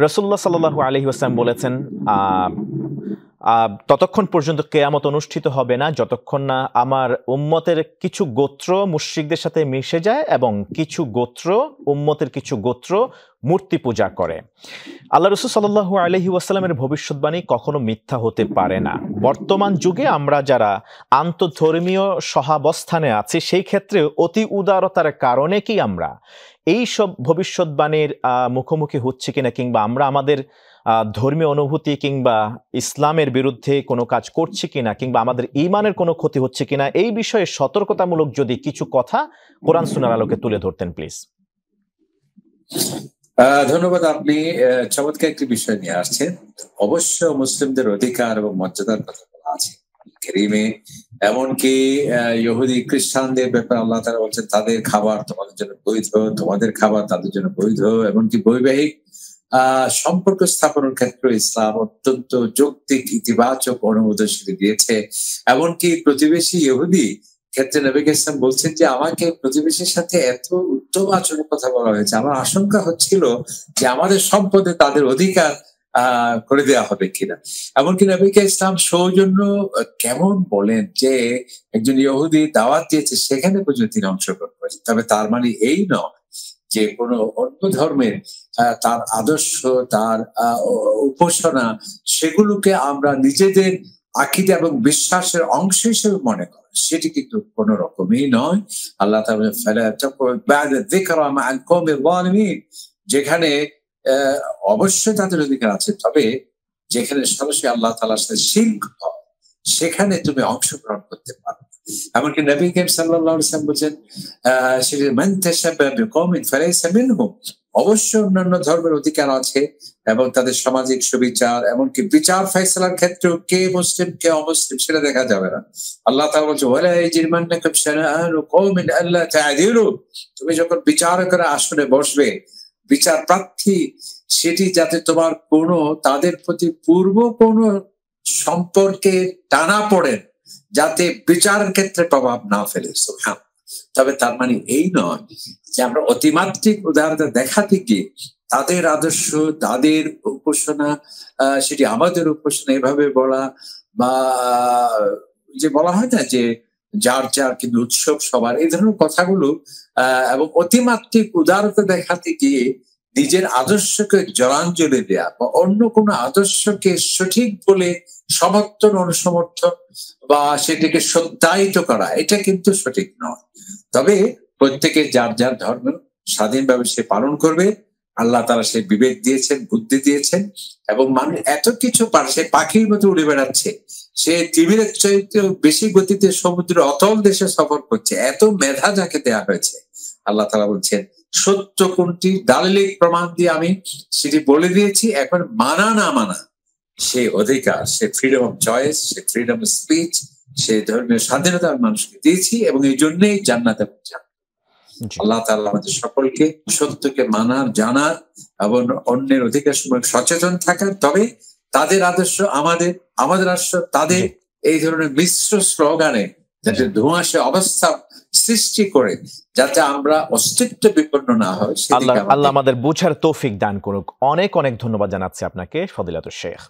রাসূলুল্লাহ সাল্লাল্লাহু আলাইহি ওয়াসাল্লাম বলেছেন, ততক্ষণ পর্যন্ত কিয়ামত অনুষ্ঠিত হবে না যতক্ষণ না আমার উম্মতের কিছু গোত্র মুশরিকদের সাথে মিশে যায় এবং উম্মতের কিছু গোত্র মূর্তি পূজা করে। আল্লাহ রাসূল সাল্লাল্লাহু আলাইহি ওয়াসাল্লামের ভবিষ্যৎবাণী কখনো মিথ্যা হতে পারে না। বর্তমান যুগে আমরা যারা আন্তঃধর্মীয় সহাবস্থানে আছি, সেই ক্ষেত্রে অতি উদারতার কারণে কি আমরা এই সব ভবিষ্যৎবাণীর মুখোমুখি হচ্ছে কিনা, কিংবা আমরা আমাদের ধর্মীয় অনুভূতি কিংবা ইসলামের বিরুদ্ধে কোনো কাজ করছি কিনা, কিংবা আমাদের ঈমানের কোনো ক্ষতি হচ্ছে কিনা, এই বিষয়ে সতর্কতামূলক যদি কিছু কথা কোরআন সুন্নাহর আলোকে তুলে ধরতেন প্লিজ। ধন্যবাদ। আপনি চমৎকার একটি বিষয় নিয়ে আসছেন। অবশ্য মুসলিমদের অধিকার এবং মর্যাদার কথা বলা আছে কারীমে। এমনকি ইহুদি খ্রিস্টানদের ব্যাপারে আল্লাহ তাআলা বলছেন তাদের খাবার তোমাদের জন্য বৈধ, তোমাদের খাবার তাদের জন্য বৈধ। এমনকি বৈবাহিক সম্পর্ক স্থাপনের ক্ষেত্রে ইসলাম অত্যন্ত যৌক্তিক ইতিবাচক অনুমোদন দিয়েছে। এমনকি প্রতিবেশী ইহুদি ক্ষেত্রে নবী ইসলাম বলছেন যে আমাকে প্রতিবেশীর সাথে এত উত্তম আচরণের কথা বলা হয়েছে, আমার আশঙ্কা হচ্ছিল যে আমাদের সম্পদে তাদের অধিকার করে দেওয়া হবে কিনা। এমনকি নবী ইসলাম সৌজন্য কেমন বলেন যে একজন ইহুদি দাওয়াত দিয়েছে, সেখানে পর্যন্ত তিনি অংশগ্রহণ করেছেন। তবে তার মানে এই নয় যে কোনো অন্য ধর্মের তার আদর্শ, তার উপাসনা, সেগুলোকে আমরা নিজেদের আকীদা এবং বিশ্বাসের অংশ হিসেবে মনে করি, সেটি কিন্তু কোনো রকমই নয়। আল্লাহ যেখানে অবশ্যই তাদের অধিকার আছে, তবে যেখানে সরাসরি আল্লাহ তাআলার সাথে শিরক হয় সেখানে তুমি অংশগ্রহণ করতে পারো। এমনকি নবী করিম সাল্লাল্লাহু আলাইহি ওয়াসাল্লাম বলেছেন মান তাশাব্বাহা বিকওমিন ফালাইসা মিনহুম। অবশ্যই অন্যান্য ধর্মের অধিকার আছে এবং তাদের সামাজিক সুবিচার, এমনকি বিচার ফয়সালার ক্ষেত্রেও কে মুসলিম কে অমুসলিম সেটা দেখা যাবে না। আল্লাহ তাআলা বলেছেন ওয়ালা ইয়াজরিমান্নাকুম শানাআনু কওমিন আল্লা তা'দিলু। তুমি যখন বিচারকের আসনে বসবে, বিচার প্রার্থী, সেটি যাতে তোমার কোনো তাদের প্রতি পূর্ব কোনো সম্পর্কে টানা পড়েন যাতে বিচারের ক্ষেত্রে প্রভাব না ফেলে। সুবহান। তবে তার মানে এই নয় যে আমরা অতিমাত্রিক উদারতা দেখাতে গিয়ে তাদের আদর্শ, তাদের উপাসনা, সেটি আমাদের উপাসনা এভাবে বলা, বা যে বলা হয় না যে যার যার কিন্তু উৎসব সবার, এই ধরনের কথাগুলো এবং অতিমাত্রিক উদারতা দেখাতে গিয়ে নিজের আদর্শকে জলাঞ্জলি দেয়া বা অন্য কোনো আদর্শকে সঠিক বলে সমর্থন অনুসমর্থন বা সেটাকে সত্যায়িত করা, এটা কিন্তু সঠিক নয়। তবে প্রত্যেকে যার যার ধর্ম স্বাধীনভাবে সে পালন করবে। আল্লাহ তাআলা সে বিবেক দিয়েছেন, বুদ্ধি দিয়েছেন, এবং মানুষ এত কিছু পারে, সে পাখির মতো উড়ে বেড়াচ্ছে, সে টিভির চাইতে বেশি গতিতে সমুদ্র অতল দেশে সফর করছে, এত মেধা যাকে দেওয়া হয়েছে। আল্লাহ তাআলা বলছেন সত্য কোনটি দালিলিক প্রমাণ দিয়ে আমি সেটি বলে দিয়েছি, এখন মানা না মানা সে অধিকার, সে ফ্রিডম অফ চয়েস, সে ফ্রিডম অফ স্পিচ, সে ধর্মীয় স্বাধীনতা মানুষকে দিয়েছি, এবং এই জন্যই জান্নাতে পৌঁছানো। আল্লাহ তাআলা আমাদের সকলকে সত্যকে মানার, জানার এবং অন্যের অধিকার সম্পর্কে সচেতন থাকার, তবে তাদের আদর্শ আমাদের, আমাদের আদর্শ তাদের, এই ধরনের মিশ্র স্লোগানে যাতে ধোঁয়াশে অবস্থা সৃষ্টি করে যাতে আমরা অস্তিত্ব বিপন্ন না হয়, আল্লাহ আমাদের বুঝার তৌফিক দান করুক। অনেক অনেক ধন্যবাদ জানাচ্ছি আপনাকে ফজিলাতুল শেখ।